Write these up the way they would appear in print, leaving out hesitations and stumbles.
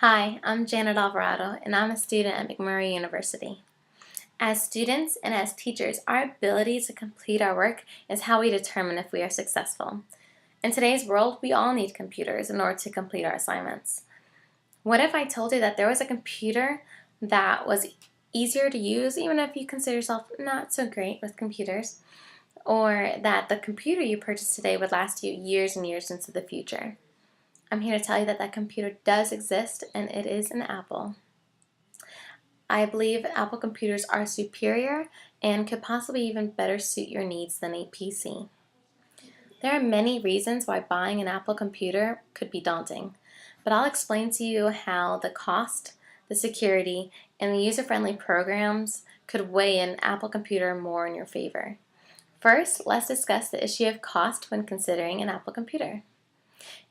Hi, I'm Janet Alvarado, and I'm a student at McMurray University. As students and as teachers, our ability to complete our work is how we determine if we are successful. In today's world, we all need computers in order to complete our assignments. What if I told you that there was a computer that was easier to use, even if you consider yourself not so great with computers, or that the computer you purchased today would last you years and years into the future? I'm here to tell you that that computer does exist, and it is an Apple. I believe Apple computers are superior and could possibly even better suit your needs than a PC. There are many reasons why buying an Apple computer could be daunting, but I'll explain to you how the cost, the security, and the user-friendly programs could weigh an Apple computer more in your favor. First, let's discuss the issue of cost when considering an Apple computer.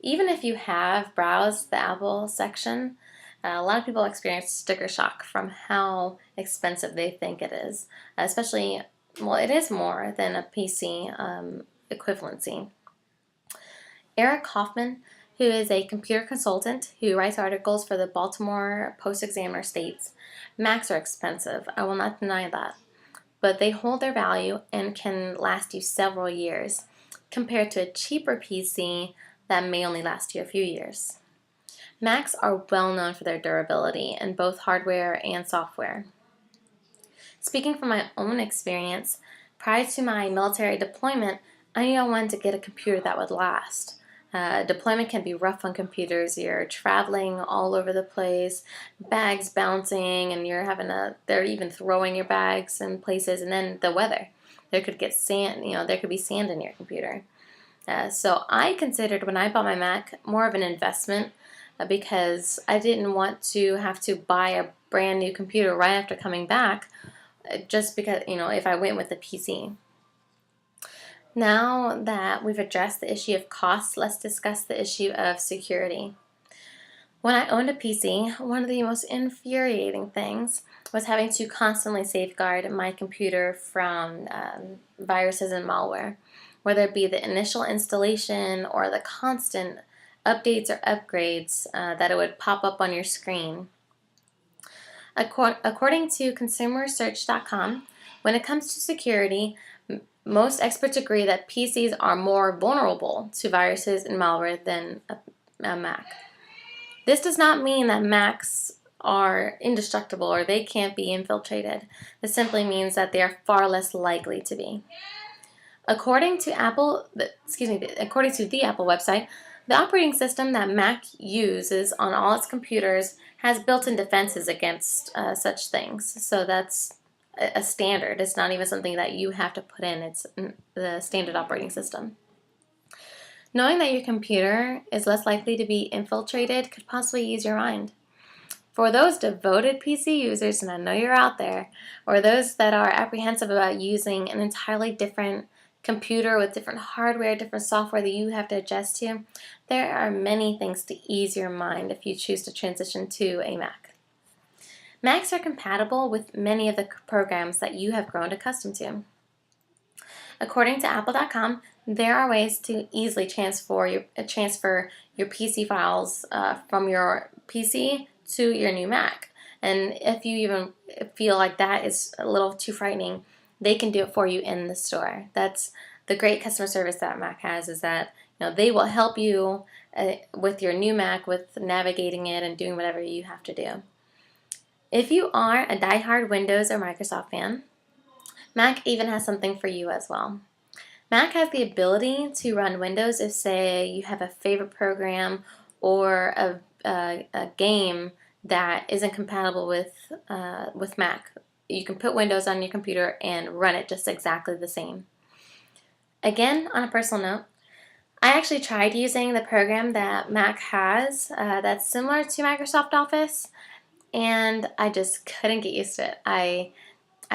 Even if you have browsed the Apple section, a lot of people experience sticker shock from how expensive they think it is, especially, well, it is more than a PC equivalency. Eric Hoffman, who is a computer consultant who writes articles for the Baltimore Post-Examiner, states, Macs are expensive, I will not deny that, but they hold their value and can last you several years, compared to a cheaper PC that may only last you a few years. Macs are well known for their durability in both hardware and software. Speaking from my own experience, prior to my military deployment, I knew I wanted to get a computer that would last. Deployment can be rough on computers. You're traveling all over the place, bags bouncing, and they're even throwing your bags in places, and then the weather. There could get sand, there could be sand in your computer. So I considered when I bought my Mac more of an investment because I didn't want to have to buy a brand new computer right after coming back just because, if I went with a PC. Now that we've addressed the issue of cost, let's discuss the issue of security. When I owned a PC, one of the most infuriating things was having to constantly safeguard my computer from viruses and malware, whether it be the initial installation or the constant updates or upgrades that it would pop up on your screen. According to consumersearch.com, when it comes to security, most experts agree that PCs are more vulnerable to viruses and malware than a Mac. This does not mean that Macs are indestructible or they can't be infiltrated. This simply means that they are far less likely to be. According to the Apple website, the operating system that Mac uses on all its computers has built-in defenses against such things. So that's a standard. It's not even something that you have to put in. It's the standard operating system. Knowing that your computer is less likely to be infiltrated could possibly ease your mind. For those devoted PC users, and I know you're out there, or those that are apprehensive about using an entirely different computer with different hardware, different software that you have to adjust to, there are many things to ease your mind if you choose to transition to a Mac. Macs are compatible with many of the programs that you have grown accustomed to. According to Apple.com, there are ways to easily transfer your PC files from your PC to your new Mac. And if you even feel like that is a little too frightening, they can do it for you in the store. That's the great customer service that Mac has, is that they will help you with your new Mac, with navigating it and doing whatever you have to do. If you are a die-hard Windows or Microsoft fan, Mac even has something for you as well. Mac has the ability to run Windows if, say, you have a favorite program or a game that isn't compatible with Mac. You can put Windows on your computer and run it just exactly the same. Again, on a personal note, I actually tried using the program that Mac has that's similar to Microsoft Office, and I just couldn't get used to it. I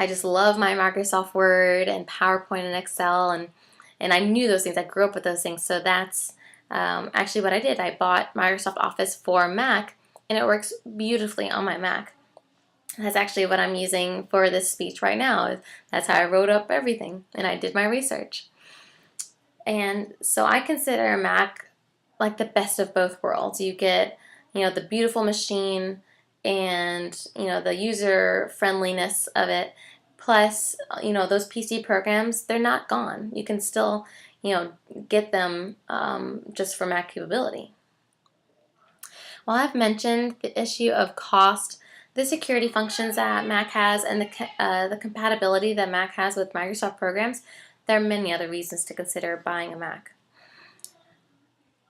just love my Microsoft Word and PowerPoint and Excel, and I knew those things. I grew up with those things, so that's actually what I did. I bought Microsoft Office for Mac, and it works beautifully on my Mac. That's actually what I'm using for this speech right now. That's how I wrote up everything, and I did my research. And so I consider Mac like the best of both worlds. You get the beautiful machine and, the user friendliness of it, plus, those PC programs, they're not gone. You can still, get them just for Mac capability. While I've mentioned the issue of cost, the security functions that Mac has, and the compatibility that Mac has with Microsoft programs, there are many other reasons to consider buying a Mac.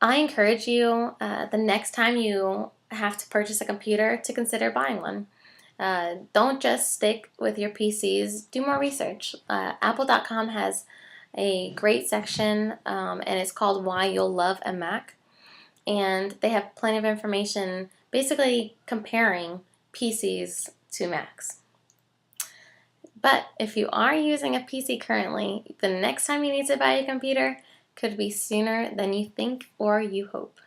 I encourage you, the next time you have to purchase a computer, to consider buying one. Don't just stick with your PCs, do more research. Apple.com has a great section, and it's called Why You'll Love a Mac. And they have plenty of information basically comparing PCs to Macs. But if you are using a PC currently, the next time you need to buy a computer could be sooner than you think or you hope.